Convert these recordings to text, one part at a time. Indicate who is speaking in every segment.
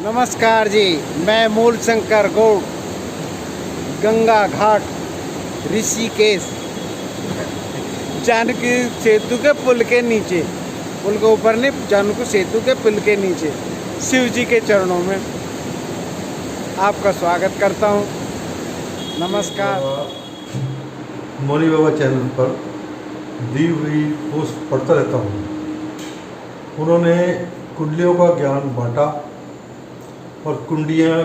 Speaker 1: नमस्कार जी, मैं मूल शंकर गौड़, गंगा घाट, ऋषिकेश, जानकी सेतु के पुल के नीचे, पुल के ऊपर नहीं, जानकी सेतु के पुल के नीचे शिव जी के चरणों में आपका स्वागत करता हूं। नमस्कार।
Speaker 2: मौनी बाबा चैनल पर दी हुई पोस्ट पढ़ता रहता हूँ। उन्होंने कुंडलियों का ज्ञान बांटा और कुंडियाँ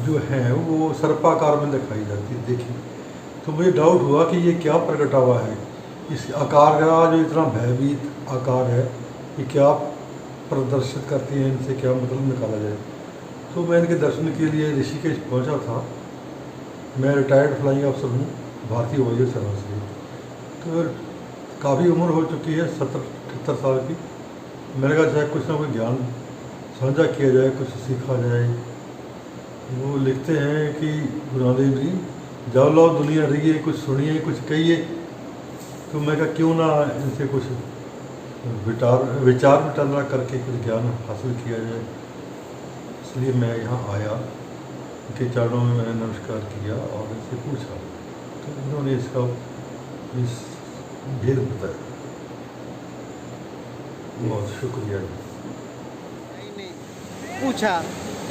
Speaker 2: जो हैं वो सर्पाकार में दिखाई जाती देखी, तो मुझे डाउट हुआ कि ये क्या प्रगटावा है, इस आकार का जो इतना भयभीत आकार है, ये क्या प्रदर्शित करती है, इनसे क्या मतलब निकाला जाए। तो मैं इनके दर्शन के लिए ऋषिकेश पहुंचा था। मैं रिटायर्ड फ्लाइंग अफसर हूँ भारतीय वायु सेना से, तो काफ़ी उम्र हो चुकी है, 70-78 साल की। मैंने कहा चाहे कुछ ना कुछ ज्ञान साझा किया जाए, कुछ सीखा जाए। वो लिखते हैं कि गुरुदेव जी जाओ लो दुनिया रहिए, कुछ सुनिए, कुछ कहिए। तो मैं कहा क्यों ना इनसे कुछ विचार विटंडा करके कुछ ज्ञान हासिल किया जाए। इसलिए मैं यहाँ आया, उनके चरणों में मैंने नमस्कार किया और इनसे पूछा, तो उन्होंने इसका इस भेद बताया। बहुत शुक्रिया जी।
Speaker 1: पूछा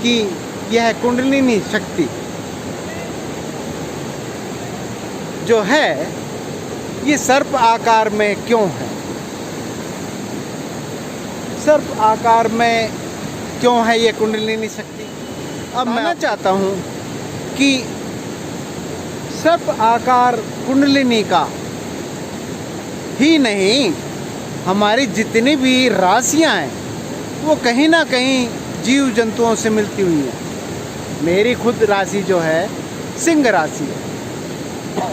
Speaker 1: कि यह कुंडलिनी शक्ति जो है ये सर्प आकार में क्यों है, सर्प आकार में क्यों है ये कुंडलिनी शक्ति। अब मैं चाहता हूँ कि सर्प आकार कुंडलिनी का ही नहीं, हमारी जितनी भी राशियाँ हैं वो कहीं ना कहीं जीव जंतुओं से मिलती हुई है। मेरी खुद राशि जो है सिंह राशि है,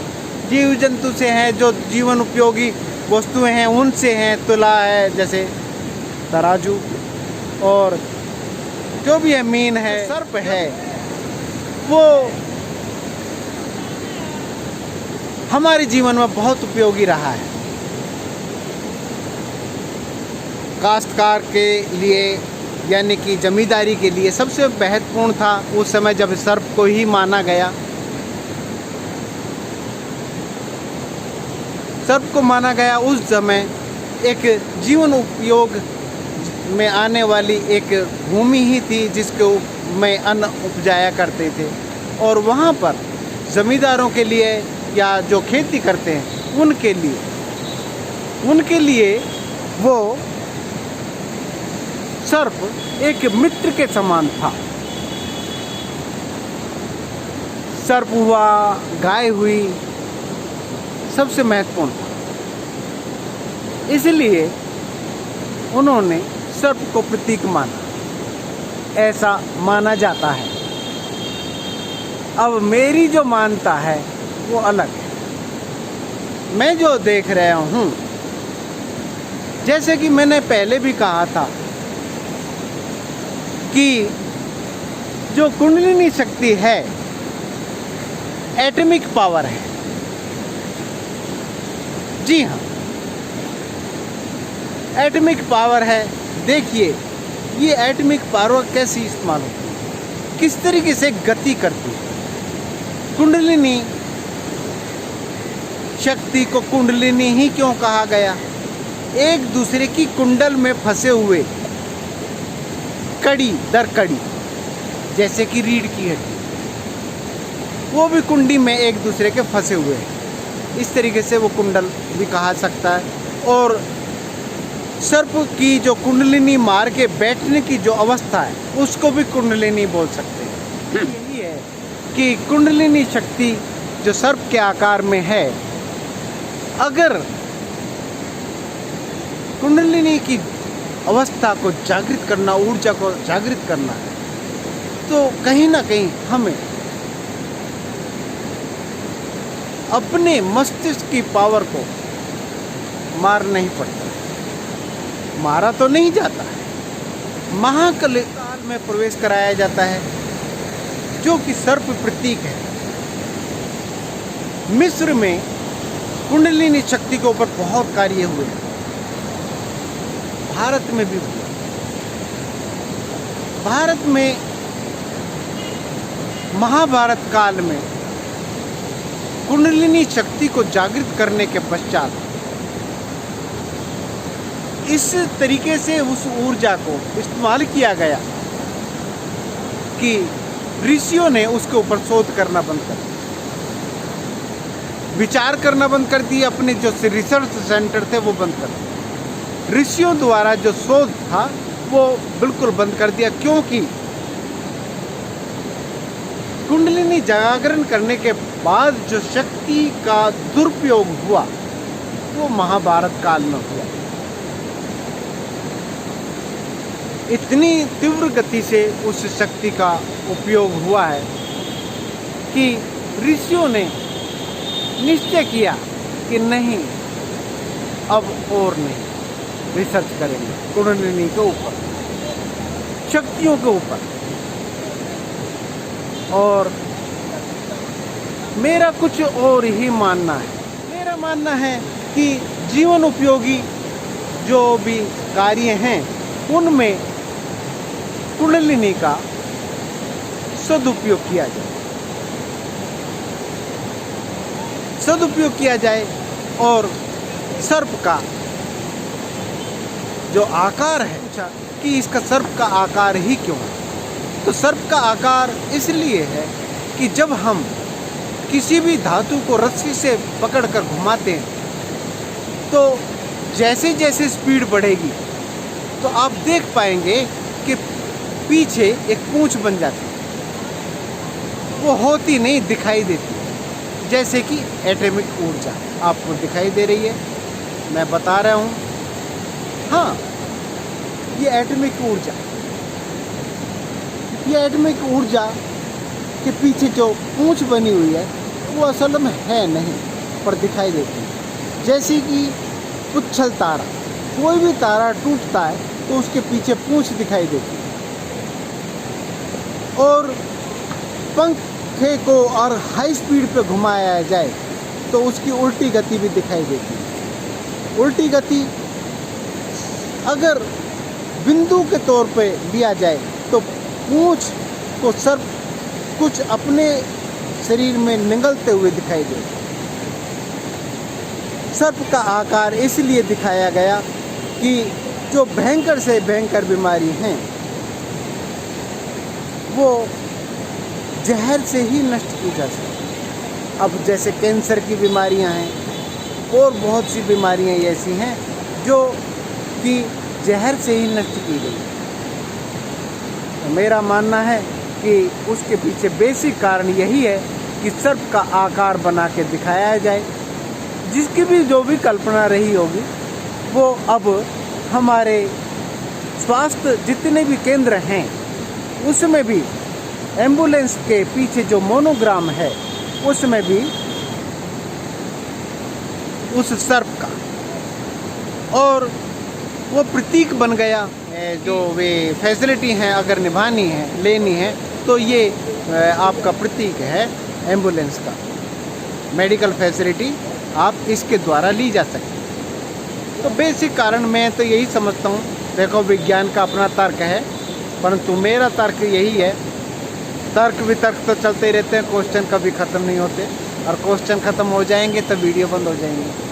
Speaker 1: जीव जंतु से है, जो जीवन उपयोगी वस्तुएं हैं उनसे हैं। तुला है जैसे तराजू, और जो भी है मीन है, सर्प है, वो हमारे जीवन में बहुत उपयोगी रहा है। काश्तकार के लिए यानी कि जमींदारी के लिए सबसे महत्वपूर्ण था उस समय जब सर्प को ही माना गया। सर्प को माना गया उस समय एक जीवन उपयोग में आने वाली एक भूमि ही थी जिसके में अन्न उपजाया करते थे, और वहाँ पर जमींदारों के लिए या जो खेती करते हैं उनके लिए वो सर्प एक मित्र के समान था। सर्प हुआ, गाय हुई, सबसे महत्वपूर्ण था। इसलिए उन्होंने सर्प को प्रतीक माना, ऐसा माना जाता है। अब मेरी जो मान्यता है वो अलग है। मैं जो देख रहा हूँ, जैसे कि मैंने पहले भी कहा था कि जो कुंडलिनी शक्ति है एटॉमिक पावर है। जी हाँ, एटॉमिक पावर है। देखिए ये एटॉमिक पावर कैसे इस्तेमाल होती है, किस तरीके से गति करती है। कुंडलिनी शक्ति को कुंडलिनी ही क्यों कहा गया? एक दूसरे की कुंडल में फंसे हुए कड़ी दर कड़ी, जैसे कि रीढ़ की हड्डी, वो भी कुंडी में एक दूसरे के फंसे हुए हैं। इस तरीके से वो कुंडल भी कहा सकता है। और सर्प की जो कुंडलिनी मार के बैठने की जो अवस्था है उसको भी कुंडलिनी बोल सकते हैं। यही है कि कुंडलिनी शक्ति जो सर्प के आकार में है, अगर कुंडलिनी की अवस्था को जागृत करना, ऊर्जा को जागृत करना है, तो कहीं ना कहीं हमें अपने मस्तिष्क की पावर को मारना ही पड़ता है। मारा तो नहीं जाता है, महाकाल में प्रवेश कराया जाता है, जो कि सर्प प्रतीक है। मिस्र में कुंडलिनी शक्ति के ऊपर बहुत कार्य हुए, भारत में भी हुआ। भारत में महाभारत काल में कुंडलिनी शक्ति को जागृत करने के पश्चात इस तरीके से उस ऊर्जा को इस्तेमाल किया गया कि ऋषियों ने उसके ऊपर शोध करना बंद कर दिया, विचार करना बंद कर दिया, अपने जो रिसर्च सेंटर थे वो बंद कर दिए। ऋषियों द्वारा जो शोध था वो बिल्कुल बंद कर दिया, क्योंकि कुंडलिनी जागरण करने के बाद जो शक्ति का दुरुपयोग हुआ वो महाभारत काल में हुआ। इतनी तीव्र गति से उस शक्ति का उपयोग हुआ है कि ऋषियों ने निश्चय किया कि नहीं, अब और नहीं रिसर्च करेंगे कुंडलिनी के ऊपर, शक्तियों के ऊपर। और मेरा कुछ और ही मानना है। मेरा मानना है कि जीवन उपयोगी जो भी कार्य हैं उनमें कुंडलिनी का सदुपयोग किया जाए, सदुपयोग किया जाए। और सर्प का जो आकार है, पूछा कि इसका सर्प का आकार ही क्यों है, तो सर्प का आकार इसलिए है कि जब हम किसी भी धातु को रस्सी से पकड़कर घुमाते हैं तो जैसे जैसे स्पीड बढ़ेगी तो आप देख पाएंगे कि पीछे एक पूंछ बन जाती है, वो होती नहीं, दिखाई देती है। जैसे कि एटॉमिक ऊर्जा आपको दिखाई दे रही है, मैं बता रहा हूँ। हाँ, ये एटॉमिक ऊर्जा, ये एटॉमिक ऊर्जा के पीछे जो पूंछ बनी हुई है वो असल में है नहीं, पर दिखाई देती है। जैसे कि पुच्छल तारा, कोई भी तारा टूटता है तो उसके पीछे पूंछ दिखाई देती है। और पंखे को और हाई स्पीड पे घुमाया जाए तो उसकी उल्टी गति भी दिखाई देती है। उल्टी गति अगर बिंदु के तौर पे लिया जाए तो पूंछ को सर्प कुछ अपने शरीर में निगलते हुए दिखाई दे। सर्प का आकार इसलिए दिखाया गया कि जो भयंकर से भयंकर बीमारी हैं वो जहर से ही नष्ट की जा सकती। अब जैसे कैंसर की बीमारियां हैं और बहुत सी बीमारियां ऐसी हैं जो कि जहर से ही नष्ट की गई। तो मेरा मानना है कि उसके पीछे बेसिक कारण यही है कि सर्प का आकार बना के दिखाया जाए। जिसकी भी जो भी कल्पना रही होगी वो अब हमारे स्वास्थ्य जितने भी केंद्र हैं उसमें भी एम्बुलेंस के पीछे जो मोनोग्राम है उसमें भी उस सर्प का, और वो प्रतीक बन गया। जो वे फैसिलिटी हैं अगर निभानी है, लेनी है, तो ये आपका प्रतीक है एम्बुलेंस का। मेडिकल फैसिलिटी आप इसके द्वारा ली जा सकती है। तो बेसिक कारण मैं तो यही समझता हूँ। देखो, विज्ञान का अपना तर्क है, परंतु मेरा तर्क यही है। तर्क वितर्क तो चलते रहते हैं, क्वेश्चन कभी ख़त्म नहीं होते, और क्वेश्चन ख़त्म हो जाएंगे तो वीडियो बंद हो जाएंगे।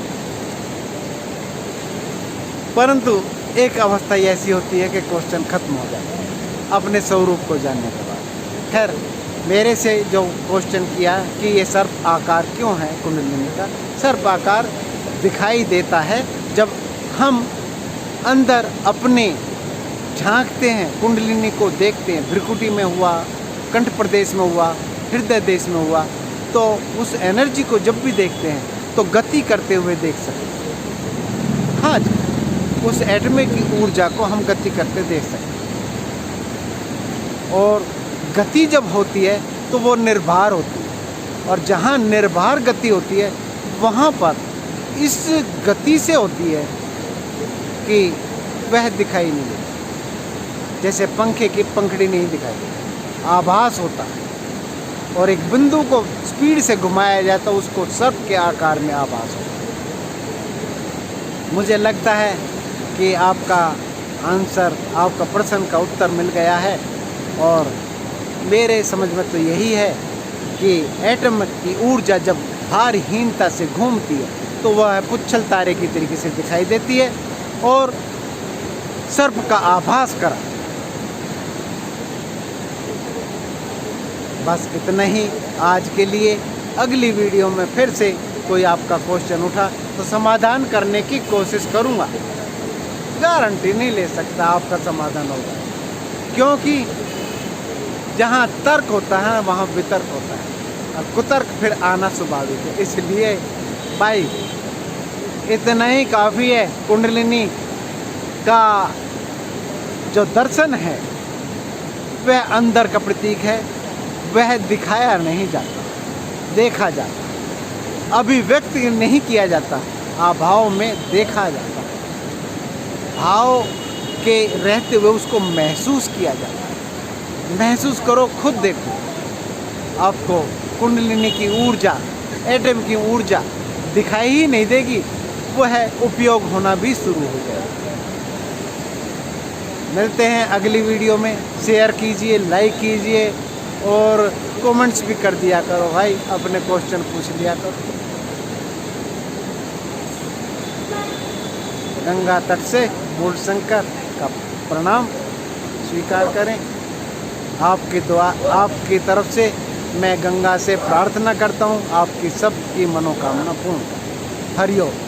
Speaker 1: परंतु एक अवस्था ऐसी होती है कि क्वेश्चन ख़त्म हो जाता है अपने स्वरूप को जानने के बाद। खैर, मेरे से जो क्वेश्चन किया कि ये सर्प आकार क्यों है कुंडलिनी का, सर्प आकार दिखाई देता है जब हम अंदर अपने झांकते हैं, कुंडलिनी को देखते हैं। भ्रिकुटी में हुआ, कंठ प्रदेश में हुआ, हृदय देश में हुआ, तो उस एनर्जी को जब भी देखते हैं तो गति करते हुए देख सकते हैं। हाँ जी, उस एटमिक ऊर्जा को हम गति करते देख सकते हैं। और गति जब होती है तो वो निर्भर होती है, और जहाँ निर्भर गति होती है वहाँ पर इस गति से होती है कि वह दिखाई नहीं देती। जैसे पंखे की पंखड़ी नहीं दिखाई देती, आभास होता है। और एक बिंदु को स्पीड से घुमाया जाए तो उसको सर्प के आकार में आभास होता है। मुझे लगता है कि आपका आंसर, आपका प्रश्न का उत्तर मिल गया है। और मेरे समझ में तो यही है कि एटम की ऊर्जा जब भारहीनता से घूमती है तो वह पुच्छल तारे की तरीके से दिखाई देती है और सर्प का आभास करा। बस इतना ही आज के लिए। अगली वीडियो में फिर से कोई आपका क्वेश्चन उठा तो समाधान करने की कोशिश करूँगा। गारंटी नहीं ले सकता आपका समाधान होगा, क्योंकि जहाँ तर्क होता है वहाँ वितर्क होता है, और कुतर्क फिर आना स्वाभाविक है। इसलिए भाई इतना ही काफ़ी है। कुंडलिनी का जो दर्शन है वह अंदर का प्रतीक है, वह दिखाया नहीं जाता, देखा जाता, अभिव्यक्त नहीं किया जाता, अभाव में देखा जाता, भाव के रहते हुए उसको महसूस किया जाता है। महसूस करो, खुद देखो, आपको कुंडलिनी की ऊर्जा, एटम की ऊर्जा दिखाई ही नहीं देगी, वह उपयोग होना भी शुरू हो जाएगा। मिलते हैं अगली वीडियो में। शेयर कीजिए, लाइक कीजिए और कमेंट्स भी कर दिया करो भाई, अपने क्वेश्चन पूछ लिया करो। गंगा तट से मूल शंकर का प्रणाम स्वीकार करें। आपकी दुआ, आपकी तरफ से मैं गंगा से प्रार्थना करता हूँ आपकी सबकी मनोकामना पूर्ण करें। हरिओम।